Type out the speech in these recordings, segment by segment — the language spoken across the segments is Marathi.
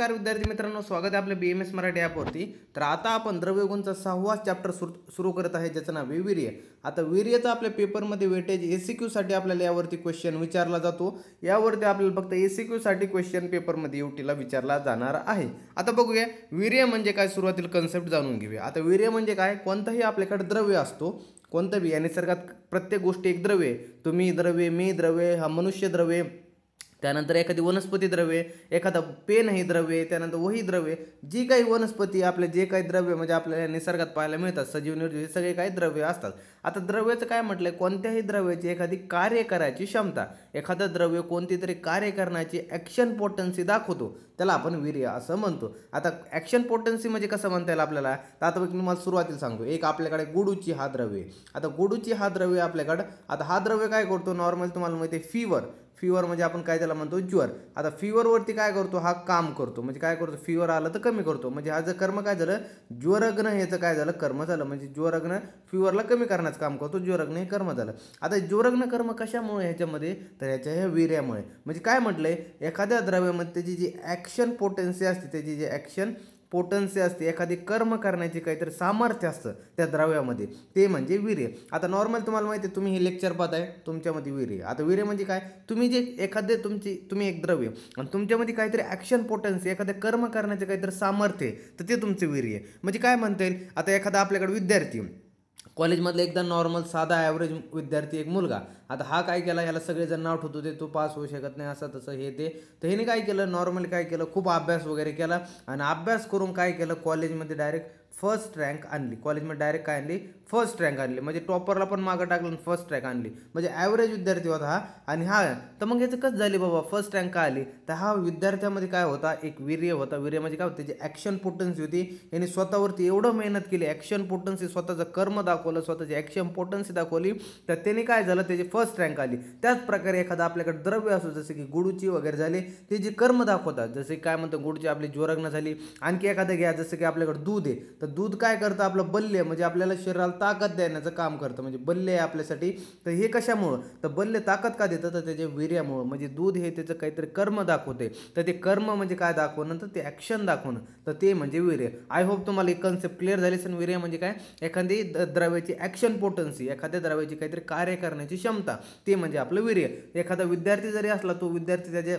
नमस्कार विद्यार्थी मित्रांनो, स्वागत आहे आपल्या BMS मराठी ॲपवरती। तर आता आपण द्रव्यगुणचा 6वा चॅप्टर सुरू करत आहे, ज्याचं नाव आहे वीर्य। आता वीर्याचा आपल्या पेपरमध्ये वेटेज ACQ साठी आपल्याला यावरती क्वेश्चन विचारला जातो। यावरती आपल्याला फक्त ACQ साठी क्वेश्चन पेपरमध्ये UTला विचारला जाणार आहे। आता बघूया वीर्य म्हणजे काय, सुरुवातीला कन्सेप्ट जाणून घेऊया। आता वीर्य म्हणजे काय, कोणताही आपल्याकडे द्रव्य असतो, कोणताही या निसर्गात प्रत्येक गोष्ट एक द्रव्य आहे। तुम्ही द्रव्य, मी द्रव्य, हा मनुष्य द्रव्य, त्यानंतर एखादी वनस्पती द्रव्य, एखादा पेन हे द्रव्य, त्यानंतर वही द्रव्य, जी काही वनस्पती आपले जे काही द्रव्य म्हणजे आपल्याला निसर्गात पाहायला मिळतात, सजीव निर्जीव हे सगळे काही द्रव्य असतात। आता द्रव्याचं काय म्हटलंय, कोणत्याही द्रव्याची एखादी कार्य करायची क्षमता, एखादं द्रव्य कोणती तरी कार्य करण्याची ॲक्शन पोटेन्सी दाखवतो, त्याला आपण वीर्य असं म्हणतो। आता ॲक्शन पोटेन्सी म्हणजे कसं म्हणता येईल आपल्याला, तर आता मी तुम्हाला सुरुवातीला सांगतो। एक आपल्याकडे गुडूची हा द्रव्य, आता गुडूची हा द्रव्य आपल्याकडे, आता हा द्रव्य काय करतो, नॉर्मल तुम्हाला माहिती आहे फीवर म्हणजे आपण काय त्याला म्हणतो, ज्वर। आता फीवरवरती काय करतो, हा काम करतो, म्हणजे काय करतो, फीवर आलं तर कमी करतो, म्हणजे हा जर कर्म काय झालं, ज्वरग्न ह्याचं काय झालं, कर्म झालं, म्हणजे ज्वरग्न फीवरला कमी करण्याचं काम करतो, ज्वरग्न हे कर्म झालं। आता ज्वरग्न कर्म कशामुळे ह्याच्यामध्ये, तर ह्याच्या ह्या वीर्यामुळे। म्हणजे काय म्हटलंय, एखाद्या द्रव्यामध्ये त्याची जी ॲक्शन पोटेन्सी असते, त्याची जी ॲक्शन पोटेन्सी असते, एखादी कर्म करण्याची काहीतरी सामर्थ्य असतं त्या द्रव्यामध्ये, ते म्हणजे वीर्य। आता नॉर्मल तुम्हाला माहिती आहे, तुम्ही हे लेक्चर पाहताय, तुमच्यामध्ये वीर्य। आता वीर्य म्हणजे काय, तुम्ही जे एखादे तुम्ही एक द्रव्य आणि तुमच्यामध्ये काहीतरी ॲक्शन पोटेन्सी, एखादं कर्म करण्याचे काहीतरी सामर्थ्य, तर ते तुमचे वीर्य। म्हणजे काय म्हणता येईल, आता एखादा आपल्याकडे विद्यार्थी कॉलेजमधला एकदम नॉर्मल साधा ॲव्हरेज विद्यार्थी, एक मुलगा, आता हा काय केला, ह्याला सगळेजण नाव ठेवत होते, तो पास होऊ शकत नाही, असं तसं हे ते, तर ह्याने काय केलं, नॉर्मली काय केलं, खूप अभ्यास वगैरे केला आणि अभ्यास करून काय केलं, कॉलेजमध्ये डायरेक्ट फर्स्ट रँक आणली, कॉलेजमध्ये डायरेक्ट काय आणली, फर्स्ट रँक आणली, म्हणजे टॉपरला पण मागं टाकलं, फर्स्ट रँक आणली, म्हणजे ॲव्हरेज विद्यार्थी होता हा। आणि हा तर मग याचं कसं झाली बाबा, फर्स्ट रँक का आली, तर हा विद्यार्थ्यामध्ये काय होता, एक वीर्य होता। वीर्य म्हणजे काय होतं, त्याची ॲक्शन पोटेन्सी होती, याने स्वतःवरती एवढं मेहनत केली, ॲक्शन पोटेन्सी, स्वतःचं कर्म दाखवलं, स्वतःची ॲक्शन पोटेन्सी दाखवली, तर त्याने काय झालं, त्याची फर्स्ट रँक आली। त्याच प्रकारे एखादा आपल्याकडे द्रव्य असो, जसे की गुडूची वगैरे झाले, ते जे कर्म दाखवतात, जसे काय म्हणतो, गुडची आपली ज्वरग्न झाली। आणखी एखादं घ्या, जसं की आपल्याकडे दूध आहे, तर दूध काय करतं, आपलं बल्य, म्हणजे आपल्याला शरीराला ताकद देण्याचं काम करतं, म्हणजे बल्य आहे आपल्यासाठी। तर हे कशामुळं, तर बल्य ताकद का देतं, तर त्याच्या वीर्यामुळं, म्हणजे दूध हे त्याचं काहीतरी कर्म दाखवते, तर ते कर्म म्हणजे काय दाखवणं, तर ते ॲक्शन दाखवणं, तर ते म्हणजे वीर्य। आय होप तुम्हाला एक कन्सेप्ट क्लिअर झाली असेल। वीर्य म्हणजे काय, एखादी द्रव्याची ॲक्शन पोटेन्सी, एखाद्या द्रव्याची काहीतरी कार्य करण्याची क्षमता, ते म्हणजे आपलं वीर्य। एखादा विद्यार्थी जरी असला, तो विद्यार्थी त्याच्या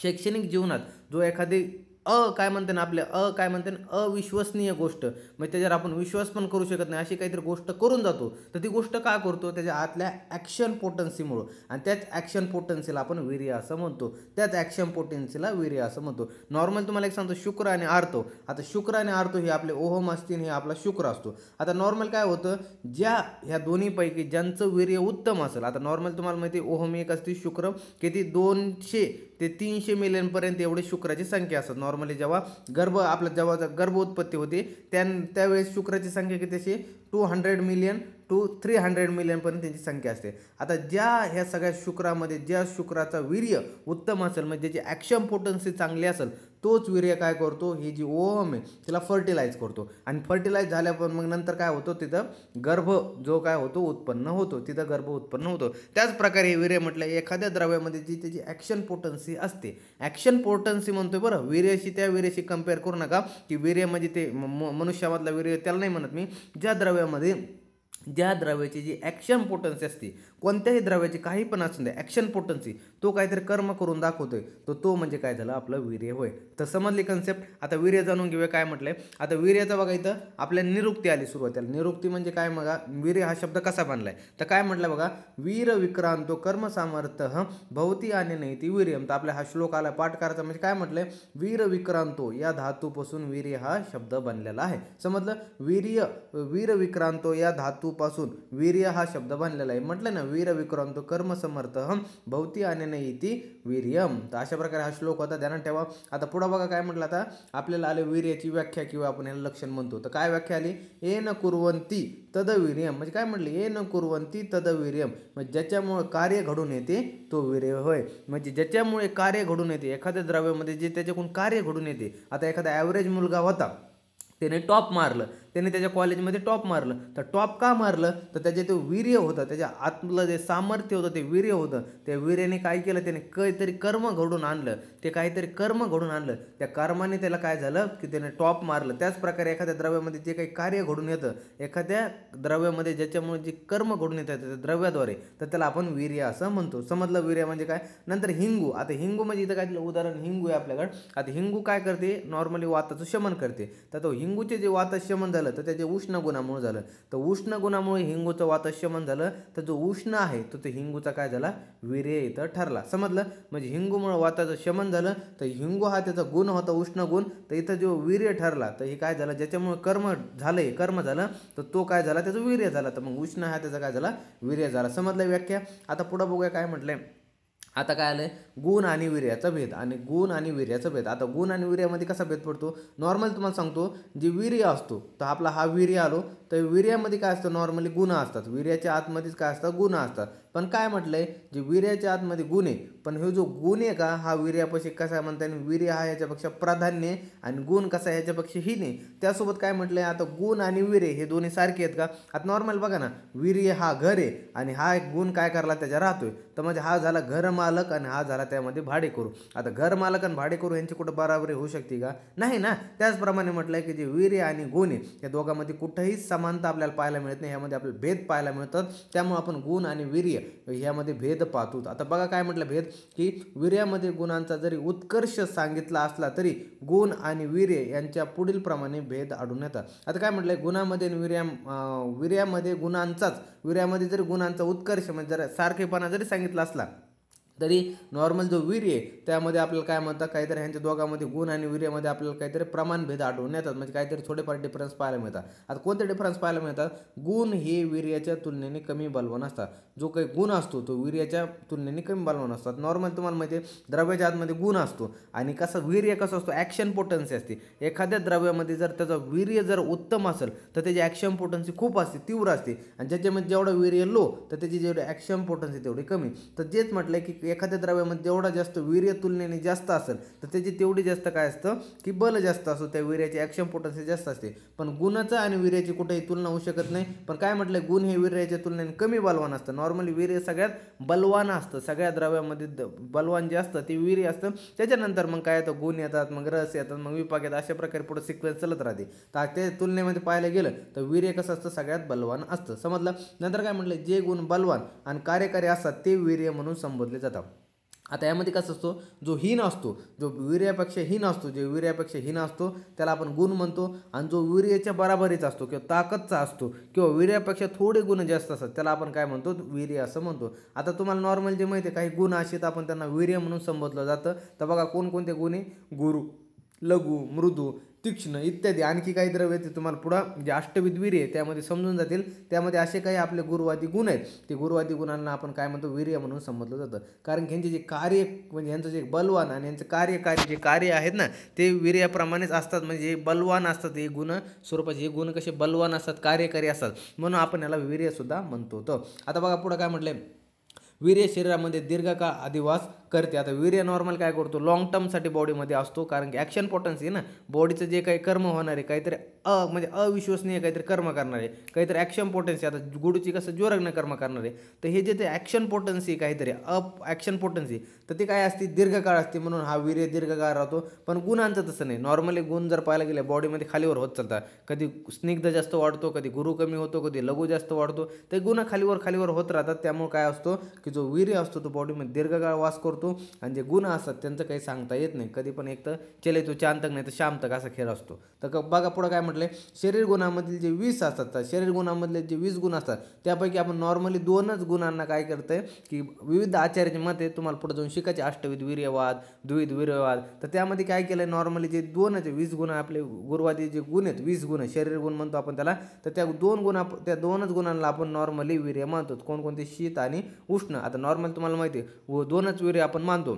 शैक्षणिक जीवनात जो एखादी काय म्हणते ना, आपल्या काय म्हणते ना, अविश्वसनीय गोष्ट, म्हणजे त्याच्यावर आपण विश्वास पण करू शकत नाही, अशी काहीतरी गोष्ट करून जातो, तर ती गोष्ट का करतो, त्याच्या आतल्या ॲक्शन पोटेन्सीमुळं, आणि त्याच ॲक्शन पोटेन्सीला आपण वीर्य असं म्हणतो, त्याच ॲक्शन पोटेन्सीला वीर्य असं म्हणतो। नॉर्मल तुम्हाला एक सांगतो, शुक्र आणि आर्तो, आता शुक्र आणि आर्तो हे आपले ओहम असतील, हे आपला शुक्र असतो। आता नॉर्मल काय होतं, ह्या दोन्हीपैकी ज्यांचं वीर्य उत्तम असेल, आता नॉर्मल तुम्हाला माहिती आहे, ओहम एक असते, शुक्र किती 200 ते 300 मिलियनपर्यंत एवढी शुक्राची संख्या असतात। नॉर्मली जेव्हा जेव्हा गर्भ उत्पत्ती होते, त्यावेळेस शुक्राची संख्या किती अशी 200 मिलियन टू 300 मिलियनपर्यंत त्यांची संख्या असते। आता ह्या सगळ्या शुक्रामध्ये ज्या शुक्राचा वीर्य उत्तम असेल, म्हणजे ज्याची ॲक्शन पोटेन्सी चांगली असेल, तोच वीर्य काय करतो, ही जी ओहम आहे तिला फर्टिलाइज करतो, आणि फर्टिलाइज झाल्यावर मग नंतर काय होतं, तिथं गर्भ जो काय होतो उत्पन्न होतो, तिथं गर्भ उत्पन्न होतो। त्याच प्रकारे हे वीर्य म्हटलं, एखाद्या द्रव्यामध्ये जी त्याची ॲक्शन पोटेन्सी असते, ॲक्शन पोटेन्सी म्हणतोय बरं, वीर्याशी त्या वीर्याशी कंपेअर करू नका, की वीर्य म्हणजे ते मनुष्यामधला वीर्य, त्याला नाही म्हणत मी, ज्या द्रव्याची जी ॲक्शन पोटेन्सी असते, कोणत्याही द्रव्याची काही पण असू दे, ॲक्शन पोटेन्सी, तो काहीतरी कर्म करून दाखवतोय, तो म्हणजे काय झालं, आपलं वीर्य होय। तर समजली कन्सेप्ट। आता वीर्य जाणून घेऊया काय म्हटलंय। आता वीर्याचा बघा, इथं आपल्या निरुक्ती आली सुरुवातीला। निरुक्ती म्हणजे काय, बघा वीर्य हा शब्द कसा बनलाय, तर काय म्हटलं बघा, वीर विक्रांतो कर्म सामर्थ्य भवती आणि नैती वीर्यम। तर आपल्या हा श्लोक आला पाठ करायचा, म्हणजे काय म्हटलंय, वीर विक्रांतो या धातूपासून वीर्य हा शब्द बनलेला आहे। समजलं, वीर विक्रांतो या धातूपासून वीर्य हा शब्द बनलेला आहे। म्हटलं ना, वीर विक्रांतो कर्म समर्थ भवती आणि इति वीर्यम। तर अशा प्रकारे हा श्लोक होता, ध्यानात ठेवा। आता पुढे बघा काय म्हटलं, आता आपल्याला आले वीर्याची व्याख्या, किंवा आपण याला लक्षण म्हणतो। तर काय व्याख्या आली, येन कुर्वन्ति तद वीर्यम, म्हणजे काय म्हटलं, येन कुर्वन्ति तद वीर्यम, म्हणजे ज्याच्यामुळे कार्य घडून येते तो वीर्य होय। म्हणजे ज्याच्यामुळे कार्य घडून येते, एखाद्या द्रव्यामध्ये जे त्याच्याकडून कार्य घडून येते। आता एखादा ॲव्हरेज मुलगा होता, त्याने टॉप मारलं, त्याने त्याच्या कॉलेजमध्ये टॉप मारलं. तर टॉप का मारलं, तर त्याचे ते वीर्य होतं, त्याच्या आतलं जे सामर्थ्य होतं ते वीर्य होतं. त्या वीर्याने काय केलं, त्याने काहीतरी कर्म घडून आणलं, ते काहीतरी कर्म घडून आणलं. त्या कर्माने त्याला काय झालं की त्याने टॉप मारलं. त्याचप्रकारे एखाद्या द्रव्यामध्ये जे काही कार्य घडून येतं, एखाद्या द्रव्यामध्ये ज्याच्यामुळे जे कर्म घडून येतात त्या द्रव्याद्वारे, तर त्याला आपण वीर्य असं म्हणतो. समजलं वीर्य म्हणजे काय. नंतर हिंगू. आता हिंगू म्हणजे इथं काय दिलं उदाहरण, हिंगू आहे आपल्याकडे. आता हिंगू काय करते, नॉर्मली वाताचं शमन करते. तर तो हिंगूचे जे वात शमन झालं तर त्याचे उष्ण गुणामुळे झालं. तर उष्ण गुणामुळे हिंगूचं वात शमन झालं. तर जो उष्ण आहे तो ते हिंगूचा काय झाला, वीर्य इथं ठरला. समजलं. म्हणजे हिंगूमुळे वाताचं शमन झालं. तर हिंगू हा त्याचा गुण होता, उष्ण गुण. तर इथं जो वीर्य ठरला, तर हे काय झालं, ज्याच्यामुळे कर्म झालं तर तो काय झाला, त्याचं वीर्य झाला. तर मग उष्ण हा त्याचा काय झाला, वीर्य झाला. समजलं व्याख्या. आता पुढं बघूया काय म्हटलंय. आता काय आलंय, गुण आणि वीर्याचा भेद. आणि गुण आणि वीर्याचा भेद. आता गुण आणि वीर्यामध्ये कसा भेद पडतो, नॉर्मल तुम्हाला सांगतो. जे वीर्य असतो, तर आपला हा वीर्य आलो, तर वीर्यामध्ये काय असतं, नॉर्मली गुण असतात. वीर्याच्या आतमध्येच काय असतं, गुण असतात. पण काय म्हटलंय, जे वीर्याच्या आतमध्ये गुण आहे, पण हे जो गुण आहे का, हा वीर्यापाशी कसा म्हणता येईल, वीर्य हा याच्यापेक्षा प्राधान्य आणि गुण कसा ह्याच्यापेक्षा ही नाही. त्यासोबत काय म्हटलंय, आता गुण आणि वीर्य हे दोन्ही सारखे आहेत का. आता नॉर्मल बघा ना, वीर्य हा घर आहे आणि हा एक गुण काय करला त्याच्या राहतोय. तर म्हणजे हा झाला घर मालक आणि हा झाला त्यामध्ये भाडेकरू. आता घर मालक आणि भाडेकरू यांची कुठं बराबरी होऊ शकते का, नाही ना. त्याचप्रमाणे म्हटलंय की जे वीर्य आणि गुण आहे या दोघांमध्ये कुठंही समानता आपल्याला पाहायला मिळत नाही, यामध्ये आपल्याला भेद पाहायला मिळतात. त्यामुळे आपण गुण आणि वीर्य ह्यामध्ये भेद पाहतो. आता बघा काय म्हटलं भेद, की वीर्यामध्ये गुणांचा जरी उत्कर्ष सांगितला असला तरी गुण आणि वीर्य यांच्या पुढील प्रमाणे भेद आढळून येतात. आता काय म्हटलंय, गुणामध्ये वीर्यामध्ये वीर्यामध्ये जरी गुणांचा उत्कर्ष म्हणजे जर सारखेपणा जरी सांगितला असला तरी नॉर्मल जो वीर्य आहे त्यामध्ये आपल्याला काय म्हणतात, काहीतरी ह्यांच्या दोघांमध्ये गुण आणि वीर्यामध्ये आपल्याला काहीतरी प्रमाणभेद आढळून येतात. म्हणजे काहीतरी थोडेफार डिफरन्स पाहायला मिळतात. आता कोणते डिफरन्स पाहायला मिळतात, गुण हे वीर्याच्या तुलनेने कमी बलवान असतात. जो काही गुण असतो तो वीर्याच्या तुलनेने कमी बलवान असतात. नॉर्मल तुम्हाला माहिती आहे, द्रव्याच्या आतमध्ये गुण असतो आणि कसं वीर्य कसं असतो, ॲक्शन पोटन्सी असते. एखाद्या द्रव्यामध्ये जर त्याचं वीर्य जर उत्तम असेल तर त्याची ॲक्शन पोटन्सी खूप असते, तीव्र असते. आणि ज्याच्यामध्ये जेवढं वीर्य लो तर त्याची जेवढी ॲक्शन पोटन्सी तेवढी कमी. तर जेच म्हटलं की एखाद्या द्रव्यामध्ये जेवढा जास्त वीर्य तुलनेने जास्त असेल तर त्याची तेवढी जास्त काय असतं की बल जास्त असतो, त्या वीर्याची ॲक्शन पोटन्सी जास्त असते. पण गुणाचं आणि वीर्याची कुठेही तुलना होऊ शकत नाही. पण काय म्हटलं, गुण हे वीर्याच्या तुलनेने कमी बलवान असतं. नॉर्मली वीर्य सगळ्यात बलवान असतं, सगळ्या द्रव्यामध्ये बलवान जे असतं ते वीर्य असतं. त्याच्यानंतर मग काय येतं, गुण येतात, मग रस येतात, मग विपाक येतात. अशा प्रकारे पुढे सिक्वेन्स चालत राहते. तर त्या तुलनेमध्ये पाहायला गेलं तर वीर्य कसं असतं, सगळ्यात बलवान असतं. समजलं. नंतर काय म्हटलं, जे गुण बलवान आणि कार्यकारी असतात ते वीर्य म्हणून संबोधले जातात. आता यामध्ये कसं असतो, जो हीन असतो, जो वीर्यापेक्षा हीन असतो, जे वीर्यापेक्षा हीन असतो त्याला आपण गुण म्हणतो. आणि जो वीर्याच्या बराबरीचा असतो किंवा ताकदचा असतो किंवा वीर्यापेक्षा थोडे गुण जास्त असतात त्याला आपण काय म्हणतो, वीर्य असं म्हणतो. आता तुम्हाला नॉर्मल जे माहिती आहे, काही गुण असे आपण त्यांना वीर्य म्हणून संबोधलं जातं. तर बघा कोणकोणते गुण आहे, गुरु, लघु, मृदू, तीक्ष्ण इत्यादी. आणखी काही द्रव्य ते तुम्हाला पुढं जे अष्टविध वीर्य आहे त्यामध्ये समजून जातील. त्यामध्ये असे काही आपले गुरुवादी गुण आहेत, ते गुरुवादी गुणांना आपण काय म्हणतो, वीर्य म्हणून संबोधलं जातं. कारण की यांचे जे कार्य म्हणजे यांचं जे बलवान आणि यांचं कार्यकारी जे कार्य आहेत ना ते वीर्याप्रमाणेच असतात. म्हणजे बलवान असतात हे गुण स्वरूपाचे, हे गुण कसे बलवान असतात, कार्यकारी असतात, म्हणून आपण याला वीर्यसुद्धा म्हणतो. तर आता बघा पुढं काय म्हटलंय, वीर्य शरीरामध्ये दीर्घकाळ अधिवास करते. आता वीर्य नॉर्मल काय करतो, लॉंग टर्मसाठी बॉडीमध्ये असतो. कारण की ॲक्शन पोटन्सी आहे ना, बॉडीचं जे काही कर्म होणार आहे, काहीतरी म्हणजे अविश्वसनीय काहीतरी कर्म करणार आहे, काहीतरी ॲक्शन पोटन्सी. आता गुडूची कसं जोरानं कर्म करणार आहे, तर हे जे ते ॲक्शन पोटन्सी काहीतरी ॲक्शन पोटन्सी तर ते काय असते, दीर्घकाळ असते, म्हणून हा वीर्य दीर्घकाळ राहतो. पण गुणांचं तसं नाही. नॉर्मली गुण जर पाहायला गेले बॉडीमध्ये खालीवर होत चालतात. कधी स्निग्ध जास्त वाढतो, कधी गुरु कमी होतो, कधी लघु जास्त वाढतो. ते गुण खालीवर होत राहतात. त्यामुळे काय असतो की जो वीर्य असतो तो बॉडीमध्ये दीर्घकाळ वास करतो. आणि जे गुण असतात त्यांचं काही सांगता येत नाही. कधी पण एक तर चले तो चांद तक नाही तर शाम तक असा खेळ असतो. तर बघा पुढं काय म्हटलंय, शरीर गुणामधील जे 20 असतात, तर शरीर गुणामधले जे 20 गुण असतात त्यापैकी आपण नॉर्मली 2च गुणांना काय करतंय की विविध आचार्याचे मते तुम्हाला पुढे जाऊन शिकायचे, अष्टविध वीर्यवाद, द्विविध वीर्यवाद. तर त्यामध्ये काय केलंय, नॉर्मली जे 20 गुण आपले गुरुवादी जे गुण आहेत, 20 गुण शरीर गुण म्हणतो आपण त्याला. तर त्या 2च गुणांना आपण नॉर्मली वीर्य मानतो. कोणकोणते, शीत आणि उष्ण. आता नॉर्मल तुम्हाला माहिती आहे 2च वीर्य आपण मानतो,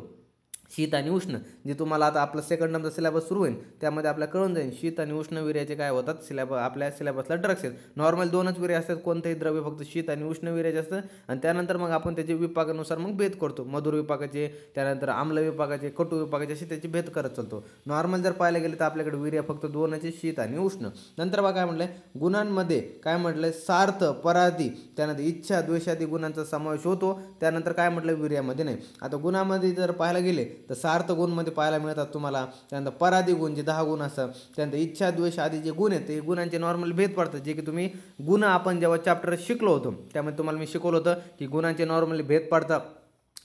शीत आणि उष्ण जे तुम्हाला आता आपलं सेकंड टर्मचा सिलेबस सुरू होईल त्यामध्ये आपल्याला कळून जाईल शीत आणि उष्ण वीर्याचे काय होतात आपल्या सिलेबसला ड्रग्स आहेत. नॉर्मल दोनच वीर्य असतात, कोणतेही द्रव्य फक्त शीत आणि उष्ण वीर्याचे असतं आणि त्यानंतर मग आपण त्याचे विभागानुसार मग भेद करतो, मधुर विभागाचे, त्यानंतर आम्ल विभागाचे, कटू विभागाचे, असे त्याचे भेद करत चालतो. नॉर्मल जर पाहायला गेले तर आपल्याकडे वीर्य फक्त दोनच, शीत आणि उष्ण. नंतर बघा काय म्हटलंय गुणांमध्ये काय म्हटलंय सार्थ, पराधी, त्यानंतर इच्छा, द्वेषादी गुणांचा समावेश होतो. त्यानंतर काय म्हटलं वीर्यामध्ये नाही. आता गुणामध्ये जर पाहायला गेले तर सार्थ गुणमध्ये पाहायला मिळतात तुम्हाला, त्यानंतर पराधी गुण जे 10 गुण असतात, त्यानंतर इच्छा, द्वेष आदी जे गुण आहेत ते गुणांचे नॉर्मल भेद पडतात, जे की तुम्ही गुण आपण जेव्हा चॅप्टर शिकलो होतो त्यामध्ये तुम्हाला मी शिकवलं होतं की गुणांचे नॉर्मली भेद पडतात.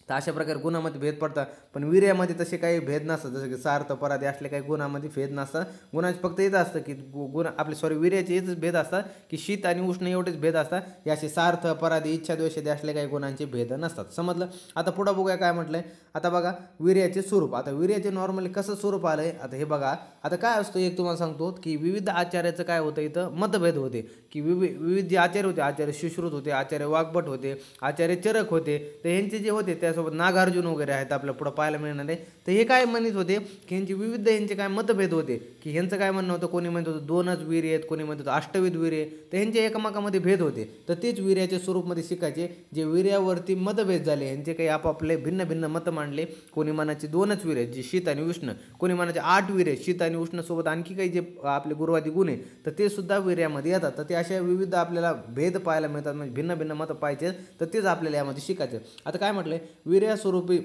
तर अशा प्रकारे गुणामध्ये भेद पडतात, पण वीर्यामध्ये तसे काही भेद नसतात. जसं की सार्थ, पराधी असले काही गुणामध्ये भेद नसतात. गुणांचे फक्त येत असतं की गुण आपले वीर्याचे हेच भेद असतात की शीत आणि उष्ण एवढेच भेद असतात. हे असे सार्थ, पराधी, इच्छा, द्वेषादी असले काही गुणांचे भेद नसतात. समजलं. आता पुढं बघूया काय म्हटलंय. आता बघा वीर्याचे स्वरूप. आता वीर्याचे नॉर्मली कसं स्वरूप आलंय, आता हे बघा. आता काय असतं एक तुम्हाला सांगतो की विविध आचार्याचं काय होतं इथं मतभेद होते की विविध जे आचार्य होते, आचार्य सुश्रुत होते, आचार्य वाग्भट होते, आचार्य चरक होते, तर यांचे जे होते त्यासोबत नागार्जुन वगैरे आहेत आपल्या पुढं पाहायला मिळणार आहे. तर हे काय म्हणत होते की यांचे विविध यांचे काय मतभेद होते की ह्यांचं काय म्हणणं होतं, कोणी म्हणत होतं दोनच वीर्य आहेत, कोणी म्हणत होतं अष्टविध वीर्य, तर ह्यांचे एकमेकांमध्ये भेद होते. तर तेच वीर्याच्या स्वरूपमध्ये शिकायचे. जे वीर्यावरती मतभेद झाले यांचे काही आपापले भिन्न भिन्न मत मांडले. कोणी म्हणायचे दोनच वीर्य जे शीत आणि उष्ण, कोणी म्हणायचे 8 वीर्य शीत आणि उष्ण सोबत आणखी काही जे आपले गुरुवादी गुण आहे तर ते सुद्धा वीर्यामध्ये येतात. तर ते अशा विविध आपल्याला भेद पाहायला मिळतात, म्हणजे भिन्न भिन्न मतं पाहिजे तर तेच आपल्याला यामध्ये शिकायचं. आता काय म्हटलंय वीर्या स्वरूपी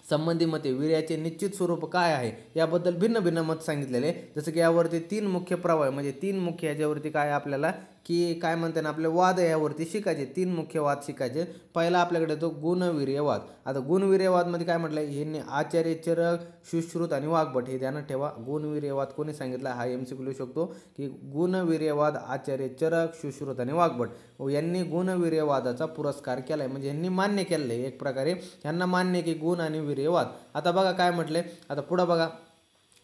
संबंधी मते वीर्याचे निश्चित स्वरूप काय आहे याबद्दल भिन्न भिन्न मत सांगितलेले. जसं की यावरती 3 मुख्य प्रवाह म्हणजे 3 मुख्य ह्याच्यावरती काय आपल्याला की काय म्हणते ना आपले वाद यावरती शिकायचे. 3 मुख्य वाद शिकायचे. पहिला आपल्याकडे येतो गुणवीर्यवाद. आता गुणवीर्यवादमध्ये काय म्हटलं हे आचार्य चरक, सुश्रुत आणि वाग्भट हे ध्यानात ठेवा. गुणवीर्यवाद कोणी सांगितला हा MCQ लिहू शकतो की गुणवीर्यवाद आचार्य चरक, सुश्रुत आणि वाग्भट यांनी गुणवीर्यवादाचा पुरस्कार केलाय, म्हणजे यांनी मान्य केलेलं आहे एक प्रकारे. यांना मान्य की गुण आणि वीर्यवाद. आता बघा काय म्हटलंय. आता पुढं बघा.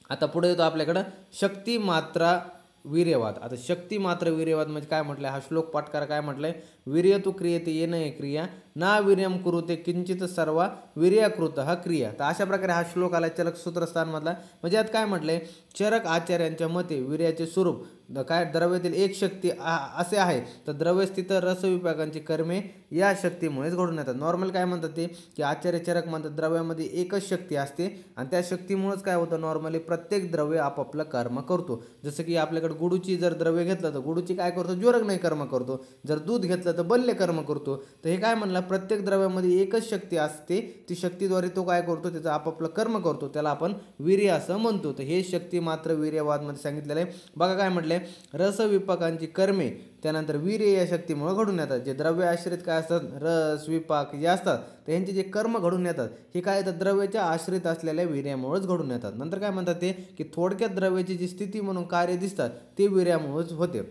आता पुढे येतो आपल्याकडं शक्ती मात्रा वीर्यवाद. आता शक्ती मात्र वीर्यवाद म्हणजे काय म्हटलंय, हा श्लोक पाठ करा. काय म्हटलंय, वीर्य तू क्रियते येन क्रिया ना वीर्यम कुरुते किंचित सर्वा वीर्याकृत हा क्रिया. तर अशा प्रकारे हा श्लोक आला चरक सूत्रस्थानमधला. म्हणजे यात काय म्हटलंय, चरक आचार्यांच्या मते वीर्याचे स्वरूप काय द्रव्यातील एक शक्ती असे आहे, तर द्रव्यस्थित रसविपाकांची कर्मे या शक्तीमुळेच घडून येतात. नॉर्मल काय म्हणतात ते की आचार्य चरक म्हणतात द्रव्यामध्ये एकच शक्ती असते आणि त्या शक्तीमुळेच काय होतं नॉर्मली प्रत्येक द्रव्य आपापलं कर्म करतो. जसं की आपल्याकडे गुडूची जर द्रव्य घेतलं तर गुडूची काय करतो, ज्वरक नाही कर्म करतो. जर दूध घेतलं तर बल्य कर्म करतो. तर हे काय म्हणलं, प्रत्येक द्रव्यामध्ये एकच शक्ती असते, ती शक्तीद्वारे तो काय करतो, त्याचं आपापलं कर्म करतो, त्याला आपण वीर्य असं म्हणतो. तर हे शक्ती मात्र वीर्यवादमध्ये सांगितलेलं आहे. बघा काय म्हटलंय, रसविपाकांची कर्मे त्यानंतर वीर्य या शक्तीमुळे घडून येतात. जे द्रव्य आश्रित काय असतात, रस विपाक जे असतात तर यांचे जे कर्म घडून येतात हे काय येतात, द्रव्याच्या आश्रित असलेल्या वीर्यामुळेच घडून येतात. नंतर काय म्हणतात ते की थोडक्यात द्रव्याची जी स्थिती म्हणून कार्य दिसतात ते वीर्यामुळेच होते.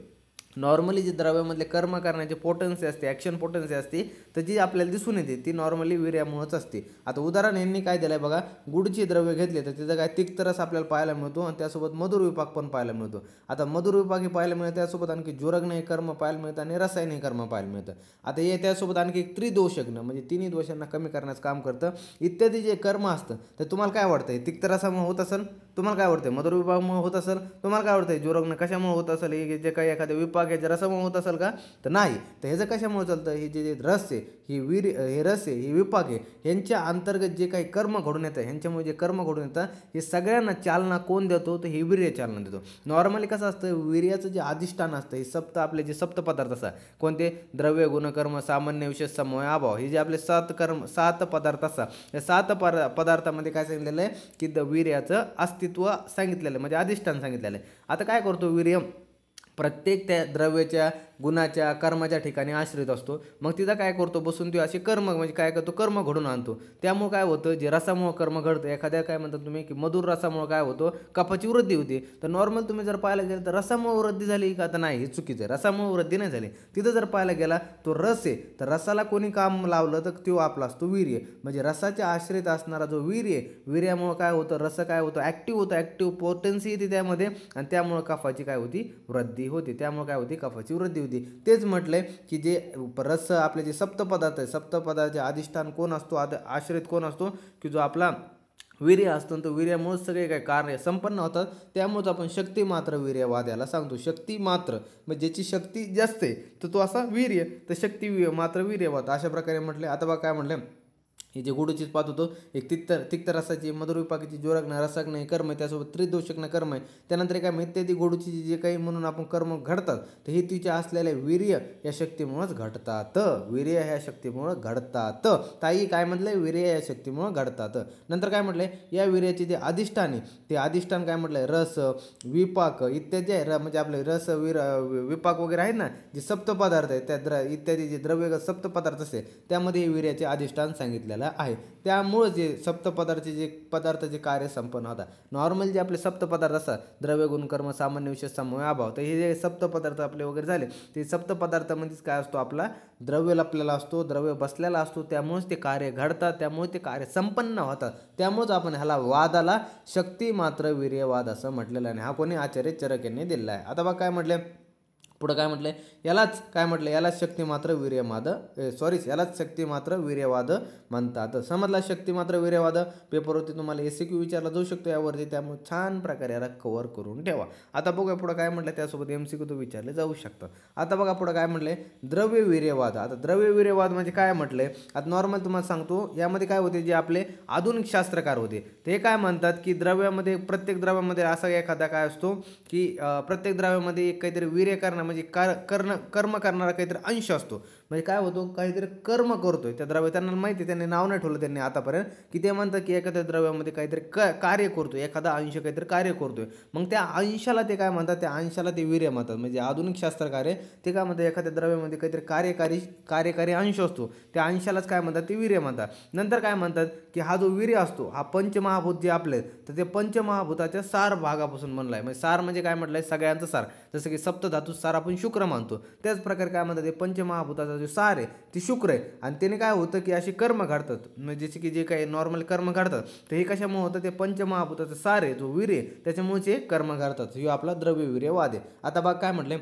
नॉर्मली जी द्रव्यामधले कर्म करण्याची पोटन्सी असते, ॲक्शन पोटन्सी असते, तर जी आपल्याला दिसून येते ती नॉर्मली वीर्यामुळेच असते. आता उदाहरण यांनी काय दिलं आहे बघा, गुडची द्रव्य घेतले तर तिथं काय तिक्तरस आपल्याला पाहायला मिळतो आणि त्यासोबत मधुर विपाक पण पाहायला मिळतो. आता मधुर विपाक हे पाहायला मिळतं, त्यासोबत आणखी ज्वरग्न कर्म पाहायला मिळतं आणि रसायनिक कर्म पाहायला मिळतं. आता हे त्यासोबत आणखी एक त्रिदोषज्ञ म्हणजे तिन्ही दोषांना कमी करण्याचं काम करतं. इत्यादी जे कर्म असतं तर तुम्हाला काय वाटतंय, तिक्तरसामुळे होत असेल, तुम्हाला काय वाटतंय मधुर विपाकामुळे होत असेल, तुम्हाला काय वाटतंय ज्वरग्न कशामुळे होत असेल, हे जे काही एखाद्या विपाक याच्या रसामुळे होत असेल का, तर नाही. तर ह्याचं कशामुळे चालतं, हे जे रस आहे, हे रस आहे, हे विपाक आहे, ह्यांच्या अंतर्गत जे काही कर्म घडून येतं, ह्यांच्यामुळे जे कर्म घडून येतं हे सगळ्यांना चालना कोण देतो, तर हे वीर्य चालना देतो. नॉर्मली कसं असतं, वीर्याचं जे अधिष्ठान असतं हे आपले जे सप्त पदार्थ असतात, कोणते द्रव्य गुणकर्म सामान्य विशेष समूह अभाव, हे जे आपले 7 पदार्थ असतात, या 7 पदार्थामध्ये काय सांगितलेलं आहे की वीर्याचं अस्तित्व सांगितलेलं आहे, म्हणजे अधिष्ठान सांगितलेलं आहे. आता काय करतो वीर्य, प्रत्येक त्या द्रव्याच्या गुणाच्या कर्माच्या ठिकाणी आश्रित असतो. मग तिथं काय करतो, बसून तो असे कर्म म्हणजे काय करतो, कर्म घडून आणतो. त्यामुळे काय होतं, जे रसामुळे कर्म घडतं, एखाद्या काय म्हणतात तुम्ही की मधुर रसामुळे काय होतं, कफाची वृद्धी होते. तर नॉर्मल तुम्ही जर पाहायला गेलं तर रसामुळे वृद्धी झाली का, तर नाही, हे चुकीचं आहे. रसामुळे वृद्धी नाही झाली. तिथं जर पाहायला गेला तो रस आहे, तर रसाला कोणी काम लावलं तर तो आपला असतो वीर्य. म्हणजे रसाच्या आश्रित असणारा जो वीर्य, वीर्यामुळे काय होतं, रस काय होतं, ॲक्टिव्ह होतं, ॲक्टिव्ह पोटेन्सी येते त्यामध्ये आणि त्यामुळे कफाची काय होती, वृद्धी होते. त्यामुळे काय होती, कफाची वृद्धी होती. तेच म्हटलंय की जे रस आपले जे सप्तपदार्थ आहे, सप्तपदार्थाचे अधिष्ठान कोण असतो, आश्रित कोण असतो, की जो आपला वीर्य असतं तर वीर्यामुळेच सगळे काय कार्य संपन्न होतात, त्यामुळेच आपण शक्ती मात्र वीर्यवाद याला सांगतो. शक्ती मात्र म्हणजे ज्याची शक्ती जास्त आहे तर तो असा वीर्य, तर शक्ती मात्र वीर्यवाद अशा प्रकारे म्हटले. आता बघा काय म्हटलं, हे जे गुडूचीच पाहत होतो, एक तिक्त रसाची मधुर विपाकीची जोरग्न रसग्न हे कर्म आहे, त्यासोबत त्रिदोषग्न कर्म आहे. त्यानंतर काय इत्यादी गोडूची जे काही म्हणून आपण कर्म घडतात तर हे तिच्या असलेल्या वीर्य या शक्तीमुळेच घडतात. वीर्य ह्या शक्तीमुळं घडतात. ताई काय म्हटलंय, वीर्य या शक्तीमुळं घडतात. नंतर काय म्हटलंय, या वीर्याचे जे अधिष्ठान आहे ते अधिष्ठान काय म्हटलंय, रस विपाक इत्यादी आहे. म्हणजे आपले रस विपाक वगैरे आहेत ना, जे सप्तपदार्थ आहेत त्या इत्यादी जे द्रव्य सप्तपदार्थ असते त्यामध्ये हे वीर्याचे अधिष्ठान सांगितलेलं आहे. त्यामुळे जे पदार्थाचे कार्य संपन्न होतात. नॉर्मल जे आपले सप्तपदार्थ असतात, द्रव्य गुणकर्म सामान्य विशेष समूह अभाव, तर हे जे सप्तपदार्थ आपले वगैरे झाले ते सप्तपदार्थामध्येच काय असतो, आपला द्रव्य लपलेला असतो, द्रव्य बसलेला असतो, त्यामुळेच ते कार्य घडतात, त्यामुळे ते कार्य संपन्न होतात. त्यामुळेच आपण ह्याला वादाला शक्ती मात्र वीर्यवाद असं म्हटलेलं आहे. हा कोणी आचार्य चरक यांनी दिलेला आहे. आता बघा काय म्हटले, पुढं काय म्हटलंय, यालाच काय म्हटलं, यालाच शक्ती मात्र यालाच शक्ती मात्र वीर्यवाद म्हणतात. समजला, शक्ती मात्र वीर्यवाद. पेपरवरती तुम्हाला SQ विचारला जाऊ शकतो यावरती, त्यामुळे छान प्रकारे याला कव्हर करून ठेवा. आता बघूया पुढं काय म्हटलं, त्यासोबत MCQ तो विचारले जाऊ शकतं. आता बघा पुढं काय म्हटलंय, द्रव्य वीर्यवाद. आता द्रव्य वीर्यवाद म्हणजे काय म्हटलंय, आता नॉर्मल तुम्हाला सांगतो, यामध्ये काय होते, जे आपले आधुनिक शास्त्रकार होते ते काय म्हणतात की प्रत्येक द्रव्यामध्ये असा एखादा काय असतो की प्रत्येक द्रव्यामध्ये एक काहीतरी वीर्य करणं म्हणजे कर्म करणारा काहीतरी अंश असतो. म्हणजे काय होतो, काहीतरी कर्म करतोय त्या द्रव्य, त्यांना माहिती, त्यांनी नाव नाही ठेवलं त्यांनी आतापर्यंत, की ते म्हणतात की एखाद्या द्रव्यामध्ये काहीतरी कार्य करतोय, एखादा अंश काहीतरी कार्य करतोय, मग त्या अंशाला ते काय म्हणतात, त्या अंशाला ते वीर्य म्हणतात. म्हणजे आधुनिक शास्त्रकार आहे ते काय म्हणतात, एखाद्या द्रव्यामध्ये काहीतरी कार्यकारी अंश असतो, त्या अंशालाच काय म्हणतात, ते वीर्य म्हणतात. नंतर काय म्हणतात की हा जो वीर्य असतो हा पंचमहाभूत जे आपले, तर ते पंचमहाभूताच्या सार भागापासून बनलाय. म्हणजे सार म्हणजे काय म्हटलंय, सगळ्यांचं सार. जसं की सप्तधातू सार आपण शुक्र मानतो, त्याच प्रकारे काय म्हणतात, ते पंचमहाभूताचा जो सार आहे ते शुक्र आहे. आणि त्याने काय होतं की अशी कर्म घडतात, म्हणजे जसे की जे काही नॉर्मल कर्म घडतात तर हे कशामुळे होतं, ते पंचमहाभूताचं सार आहे जो वीर्य, त्याच्यामुळेच हे कर्म घडतात. हे आपला द्रव्य वीर्यवाद आहे. आता बघ काय म्हटले,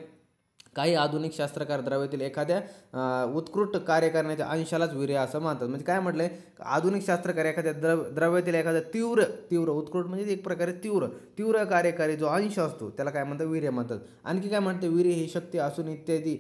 काही आधुनिक शास्त्रकार द्रव्यातील एखाद्या उत्कृष्ट कार्य करण्याच्या अंशालाच वीर्य असं मानतात. म्हणजे काय म्हटलंय, आधुनिक शास्त्रकार एखाद्या द्रव्यातील एखाद्या तीव्र उत्कृष्ट म्हणजे एक प्रकारे तीव्र कार्यकारी जो अंश असतो त्याला काय म्हणतात, वीर्य म्हणतात. आणखी काय म्हणते, वीर्य ही शक्ती असून इत्यादी,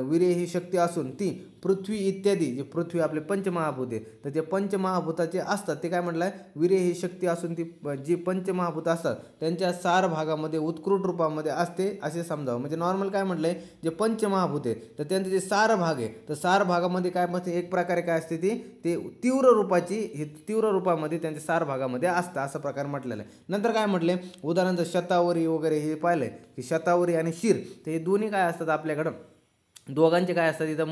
वीर्य ही शक्ती असून ती पृथ्वी इत्यादी, जे पृथ्वी आपले पंचमहाभूत आहे तर ते पंचमहाभूताचे असतात, ते काय म्हटलंय, वीर्य ही शक्ती असून ती जी पंचमहाभूत असतात त्यांच्या सार भागामध्ये उत्कृष्ट रूपामध्ये असते असे समजावं. म्हणजे नॉर्मल काय म्हटलंय, जे पंचमहाभूत आहे तर त्यांचे जे सार भाग आहे तर सार भागामध्ये काय म्हणते, एक प्रकारे काय असते, ते तीव्र रूपामध्ये त्यांच्या सार भागामध्ये असतं, असं प्रकार म्हटलेलं आहे. नंतर काय म्हटले, उदाहरणार्थ शतावरी वगैरे हे पाहिलंय की शतावरी आणि शीर, तर हे दोन्ही काय असतात आपल्याकडं, दोघांचे काय असतात, इथं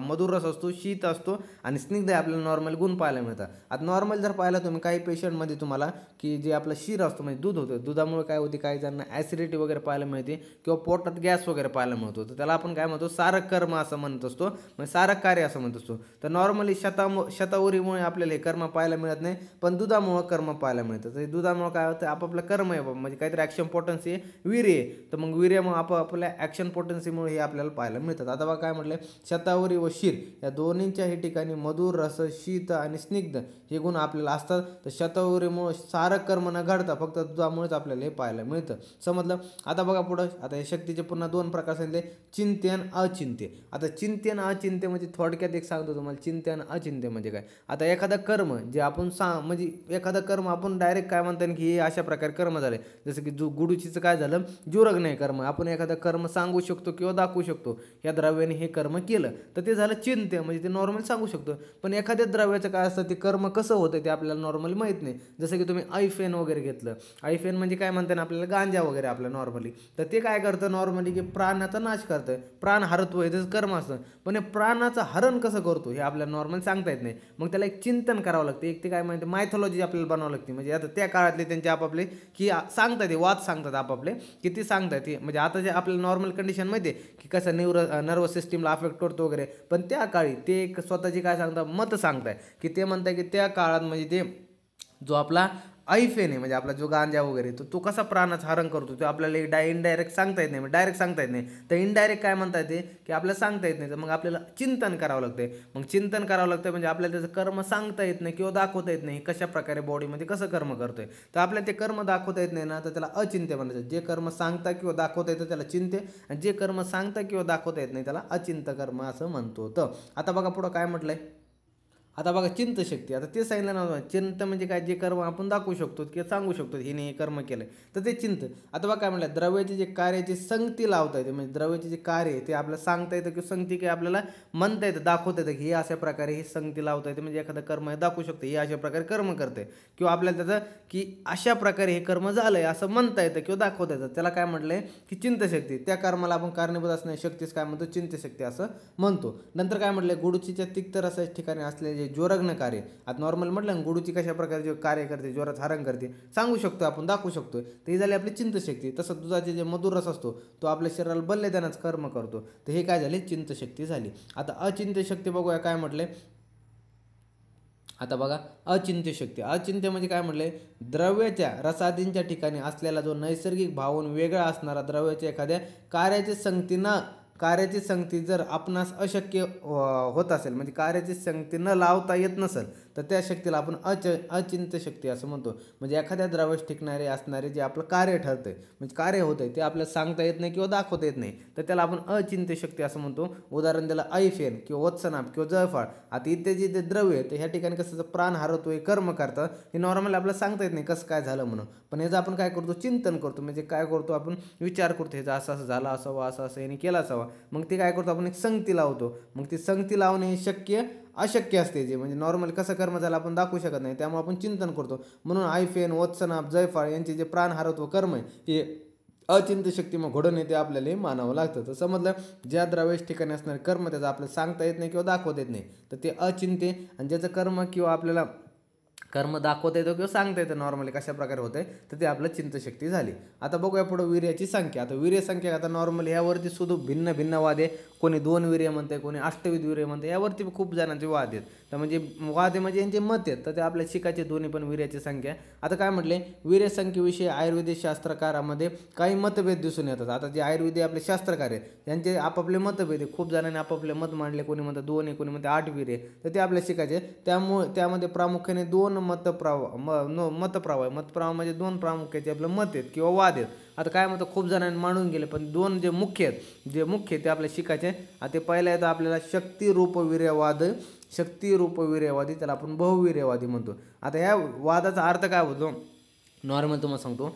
मधुर रस असतो, शीत असतो आणि स्निग्ध आपल्याला नॉर्मल गुण पाहायला मिळतात. आता नॉर्मल जर पाहिलं तुम्ही काही पेशंटमध्ये तुम्हाला की जे आपलं शीर असतो म्हणजे दूध होतं, दुधामुळे काय होते, काही जणांना ॲसिडिटी वगैरे पाहायला मिळते किंवा पोटात गॅस वगैरे पाहायला मिळतो, तर त्याला आपण काय म्हणतो, सारक कर्म असं म्हणत असतो, म्हणजे सारक कार्य असं म्हणत असतो. तर नॉर्मली शतावरीमुळे आपल्याला हे कर्म पाहायला मिळत नाही, पण दुधामुळं कर्म पाहायला मिळतं. तर दुधामुळे काय होतं, आपापलं कर्म आहे म्हणजे काहीतरी ॲक्शन पोटन्सी वीर्य आहे, तर मग वीर्यामुळे आपापल्या ॲक्शन पोटन्सीमुळे हे आपल्याला पाहायला मिळतात. आता बघा काय म्हटले, शतावरी व शीर या दोन्हींच्याही ठिकाणी मधुर रस शीत आणि स्निग्ध हे गुण आपल्याला असतात. तर शतावरीमुळे सारक कर्म न घडता फक्त दुधामुळेच आपल्याला हे पाहायला मिळतं. समजलं. आता बघा पुढं, आता हे शक्तीचे पुन्हा दोन प्रकार सांगितले, चिंत्य आणि अचिंत्य. आता चिंत्य आणि अचिंत्य म्हणजे थोडक्यात एक सांगतो तुम्हाला, चिंत्य आणि अचिंत्य म्हणजे काय. आता एखादा कर्म जे आपण म्हणजे एखादा कर्म आपण डायरेक्ट काय म्हणतात की हे अशा प्रकारे कर्म झाले, जसं की गुडुचीचं काय झालं, जुरग नाही कर्म, आपण एखादा कर्म सांगू शकतो किंवा दाखवू शकतो, या द्रव्याने हे कर्म केलं तर ते झालं चिंत्य, म्हणजे ते नॉर्मल सांगू शकतो. पण एखाद्या द्रव्याचं काय असतं, ते कर्म कसं होतं ते आपल्याला नॉर्मली माहीत नाही. जसं की तुम्ही आयफेन वगैरे घेतलं, आयफेन म्हणजे काय म्हणतात आपल्याला, गांजा वगैरे आपलं नॉर्मली, तर ते काय करतं नॉर्मली की प्राणाचा नाश करतं, प्राण हरतो, हे त्याचं कर्म असतं. पण हे प्राणाचं हरण कसं करतो हे आपल्याला नॉर्मल सांगता येत नाही. मग त्याला एक चिंतन करावं लागतं, एक ते काय म्हणते मायथॉलॉजी आपल्याला बनावं लागते. म्हणजे आता त्या काळातले त्यांचे आपापले की सांगतात, ते वाद सांगतात आपापले की ते सांगतात, म्हणजे आता जे आपल्याला नॉर्मल कंडिशन माहिती आहे की कसं नर्वस सिस्टीमला अफेक्ट करतो वगैरे, पण त्या काळी ते एक स्वतःची काय सांगतात, मत सांगताय की ते म्हणताय की त्या काळात म्हणजे ते जो आपला ऐफेन आहे म्हणजे आपला जो गांजा वगैरे तो कसा प्राणाचं हरण करतो ते आपल्याला इनडायरेक्ट सांगता येत नाही, डायरेक्ट सांगता येत नाही. तर इनडायरेक्ट काय म्हणता येते की आपल्याला सांगता येत नाही, तर मग आपल्याला चिंतन करावं लागतंय. मग चिंतन करावं लागतं म्हणजे आपल्याला त्याचं कर्म सांगता येत नाही किंवा दाखवता येत नाही कशा प्रकारे बॉडीमध्ये कसं कर्म करतोय. तर आपल्याला ते कर्म दाखवता येत नाही ना, तर त्याला अचिंत्य म्हणायचं. जे कर्म सांगता किंवा दाखवता येतं त्याला चिंत्य, आणि जे कर्म सांगता किंवा दाखवता येत नाही त्याला अचिंत्य कर्म असं म्हणतो. तर आता बघा पुढं काय म्हटलंय. आता बघा चिंतशक्ती, आता ते सांगितलं ना, चिंत म्हणजे काय, जे कर्म आपण दाखवू शकतो किंवा सांगू शकतो हिने हे कर्म केलंय, तर ते चिंत. आता बघा काय म्हटलं, द्रव्याचे जे कार्याची संगती लावता येते, म्हणजे द्रव्याचे जे कार्य आहे ते आपल्याला सांगता येतं किंवा संगती काय आपल्याला म्हणता येतं, दाखवता येतं की हे अशा प्रकारे ही संगती लावता येते. म्हणजे एखादं कर्म हे दाखवू शकते हे अशा प्रकारे कर्म करते, किंवा आपल्याला त्याचं की अशा प्रकारे हे कर्म झालंय असं म्हणता येतं किंवा दाखवता येतं. त्याला काय म्हटलंय की चिंतशक्ती. त्या कर्माला आपण कारणीभूत असणारी शक्तीच काय म्हणतो, चिंतशक्ती असं म्हणतो. नंतर काय म्हटलंय, गुडुचीच्या तिक्त रसाच्या ठिकाणी असलेले ज्वरग्न कार्य. आता नॉर्मल म्हटलं ना, गुडूची कशा प्रकारे जे कार्य करते, ज्वरात हरण करते, सांगू शकतो आपण, दाखवू शकतो, तर ही झाली आपली चिंतशक्ती. तसं दुधाचे जे मधुर रस असतो तो आपल्या शरीराला बल्यदानाचं कर्म करतो, तर हे काय झाले, चिंतशक्ती झाली. आता अचिंत्य शक्ती बघूया काय म्हटले. आता बघा अचिंत्य शक्ती. अचिंत्य म्हणजे काय म्हटलंय, द्रव्याच्या रसादींच्या ठिकाणी असलेला जो नैसर्गिक भावून वेगळा असणारा द्रव्याच्या एखाद्या कार्याची संगती जर आपणास अशक्य होत असेल, म्हणजे कार्याची संगती न लावता येत नसेल, तर त्या शक्तीला आपण अचिंत्य शक्ती असं म्हणतो. म्हणजे एखाद्या द्रव्यास टिकणारे असणारे जे आपलं कार्य ठरतंय, म्हणजे कार्य होतंय ते आपल्याला सांगता येत नाही किंवा दाखवता येत नाही, तर त्याला आपण अचिंत्य शक्ती असं म्हणतो. उदाहरण दिलं ऐफेन किंवा वत्सनाप किंवा जळफाळ. आता इत्यादी जे द्रव्य आहे ते ह्या ठिकाणी कसं प्राण हरवतोय, कर्म करतं, हे नॉर्मली आपल्याला सांगता येत नाही कसं काय झालं म्हणून, पण याचं आपण काय करतो, चिंतन करतो. म्हणजे काय करतो आपण, विचार करतो ह्याचं असं असं झालं असावं, असं असं याने केलं असावं. मग ते काय करतो आपण, एक संगती लावतो. मग ती संगती लावणे हे अशक्य असते, जे म्हणजे नॉर्मल कसं कर्म झालं आपण दाखवू शकत नाही, त्यामुळे आपण चिंतन करतो. म्हणून आयफेन, वत्सनाप, जयफाळ यांचे जे प्राण हरत्व कर्म आहे हे अचिंत्य शक्ती मग घडून येते, आपल्याला हे मानावं लागतं. तर समजलं, ज्या द्रव्याच्या ठिकाणी असणारे कर्म त्याचं आपल्याला सांगता येत नाही किंवा दाखवता येत नाही, तर ते अचिंत्य. आणि ज्याचं कर्म किंवा आपल्याला कर्म दाखवता येतो किंवा सांगता येतं नॉर्मली कशा प्रकारे होतंय, तर ते आपलं चिंतशक्ती झाली. आता बघूया पुढं वीर्याची संख्या. आता वीर्य संख्या आता नॉर्मली यावरती सुद्धा भिन्न वाद आहे. कोणी 2 वीर्य म्हणते, कोणी अष्टविध वीर्य म्हणते, यावरती खूप जणांचे वाद आहेत. तर म्हणजे वाद आहे म्हणजे यांचे मत आहेत, तर ते आपल्या शिकायचे दोन्ही पण वीर्याची संख्या. आता काय म्हटले, वीर्य संख्येविषयी आयुर्वेदिक शास्त्रकारामध्ये काही मतभेद दिसून येतात. आता जे आयुर्वेदिक आपले शास्त्रकार आहेत त्यांचे आपापले मतभेद आहे. खूप जणांनी आपापले मत मांडले, कोणी म्हणतं 2 आहे, कोणी म्हणतं 8 वीर्य, तर ते आपल्या शिकायचे. त्यामुळे त्यामध्ये प्रामुख्याने 2 मतप्रवाह म्हणजे 2 प्रामुख्याचे आपलं मत आहेत किंवा वाद आहेत. आता काय म्हणतं, खूप जणांनी मांडून गेले, पण 2 जे मुख्य ते आपल्या शिकायचे. आता ते पहिला येतं आपल्याला शक्तिरूप वीर्यवादी, त्याला आपण बहुवीर्यवादी म्हणतो. आता ह्या वादाचा अर्थ काय होतो, नॉर्मल तुम्हाला सांगतो.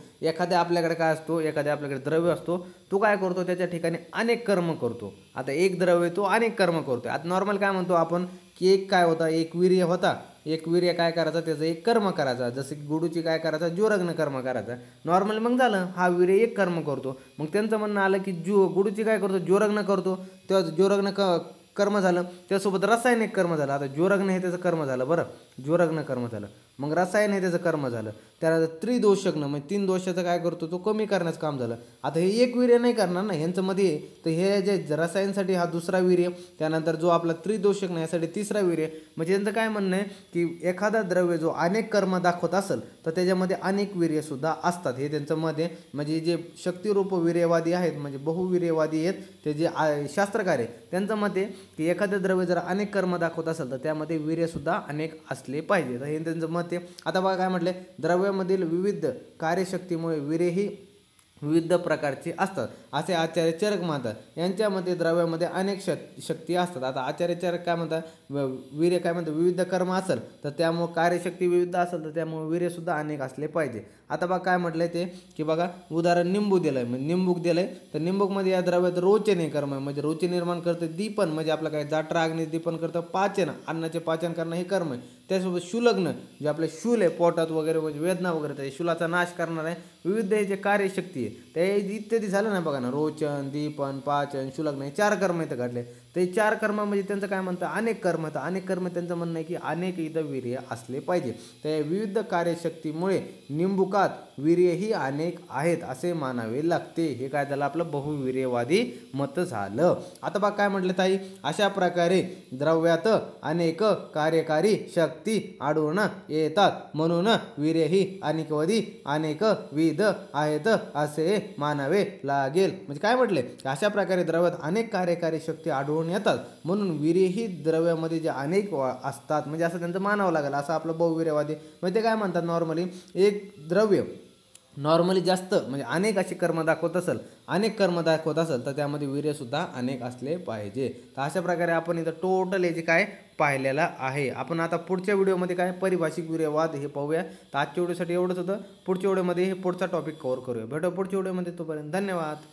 आपल्याकडे काय असतो, आपल्याकडे द्रव्य असतो, तो काय करतो, त्याच्या ठिकाणी अनेक कर्म करतो. आता एक द्रव्य तो अनेक कर्म करतो. आता नॉर्मल काय म्हणतो आपण की एक काय होता, एक वीर्य होता, एक वीर्य काय करायचा, त्याचं एक कर्म करायचा. जसं की गुडूची काय करायचा, ज्वरग्न कर्म करायचा. नॉर्मल मग झालं, हा वीर्य एक कर्म करतो. मग त्यांचं म्हणणं आलं की गुडूची काय करतो, ज्वरग्न करतो, तेव्हा ज्वरग्न कर्म झालं, त्यासोबत रासायनिक कर्म झालं. आता ज्वरग्न हे त्याचं कर्म झालं, बरं, ज्वरग्न कर्म झालं. मग रसायन हे त्याचं कर्म झालं. त्यानंतर त्रिदोषग्न म्हणजे 3 दोषाचं काय करतो, तो कमी करण्याचं काम झालं. आता हे एक वीर्य नाही करणार ना ह्यांच्यामध्ये, तर हे जे रसायनसाठी हा दुसरा वीर्य, त्यानंतर जो आपला त्रिदोषग्न यासाठी तिसरा वीर्य. म्हणजे यांचं काय म्हणणं आहे की एखादा द्रव्य जो अनेक कर्म दाखवत असेल तर त्याच्यामध्ये अनेक वीर्यसुद्धा असतात, हे त्यांचं मत आहे. म्हणजे जे शक्तिरूप वीर्यवादी आहेत, म्हणजे बहुवीर्यवादी आहेत, ते जे शास्त्रकार आहे, त्यांचं मत आहे की एखादं द्रव्य जर अनेक कर्म दाखवत असेल तर त्यामध्ये वीर्यसुद्धा अनेक असले पाहिजे, तर हे त्यांचं मत आहे. आता बघा काय म्हटलं, द्रव्यामधील विविध कार्यशक्तीमुळे वीर्य ही विविध प्रकारचे असतात असे आचार्य चरक म्हणतात. यांच्यामध्ये द्रव्यामध्ये अनेक शक्ती असतात. आता आचार्य चरक काय म्हणतात, वीर्य काय म्हणतात, विविध कर्म असेल तर त्यामुळे कार्यशक्ती विविध असेल तर त्यामुळे वीर्यसुद्धा अनेक असले पाहिजे. आता बघा काय म्हटलंय ते की बघा उदाहरण निंबू दिलंय, म्हणजे निंबूक दिलंय, तर निंबूकमध्ये या द्रव्यात रोचने कर्म आहे, म्हणजे रुची निर्माण करते. दीपन म्हणजे आपलं काय, जाठरा अग्नी दीपन करतं. पाचन, अन्नाचे पाचन करणं हे कर्म आहे. त्यासोबत शूलग्न जे आपले शूल आहे पोटात वगैरे, म्हणजे वेदना वगैरे, त्या शूलाचा नाश करणार आहे. विविध हे जे कार्यशक्ती आहे त्या इत्यादी झालं ना बघा. बघा ना, रोचन, दीपन, पाचन, शुलग्न हे 4 कर्म इथं घडले. ते 4 कर्म म्हणजे त्यांचं काय म्हणतं, अनेक कर्म. तर अनेक कर्म त्यांचं म्हणणं आहे की अनेक इथं वीर्य असले पाहिजे. त्या विविध कार्यशक्तीमुळे निंबुकात वीर्यही अनेक आहेत असे मानावे लागते. हे काय झालं, आपलं बहुवीर्यवादी मत झालं. आता बघा काय म्हटलं ताई, अशा प्रकारे द्रव्यात अनेक कार्यकारी शक्ती आढळून येतात, म्हणून वीर्य ही अनेकवादी अनेकविध आहेत असे मानावे लागेल. म्हणजे काय म्हटले, अशा प्रकारे द्रव्यात अनेक कार्यकारी शक्ती आढळून येतात, म्हणून वीर्य ही द्रव्यामध्ये जे अनेक असतात म्हणजे असं त्यांचं मानावं लागेल. असं आपलं बहुवीर्यवादी म्हणजे ते काय म्हणतात, नॉर्मली एक द्रव्य नॉर्मली जास्त म्हणजे अनेक असे कर्म दाखवत असेल तर त्यामध्ये वीर्यसुद्धा अनेक असले पाहिजे. तर अशा प्रकारे आपण इथं टोटल याचे काय पाहिलेला आहे. आपण आता पुढच्या व्हिडिओमध्ये काय परिभाषिक वीर्यवाद हे पाहूया. तर आजच्या व्हिडिओसाठी एवढंच होतं. पुढच्या व्हिडिओमध्ये हे पुढचा टॉपिक कव्हर करूया. भेटू पुढच्या व्हिडिओमध्ये. तोपर्यंत धन्यवाद.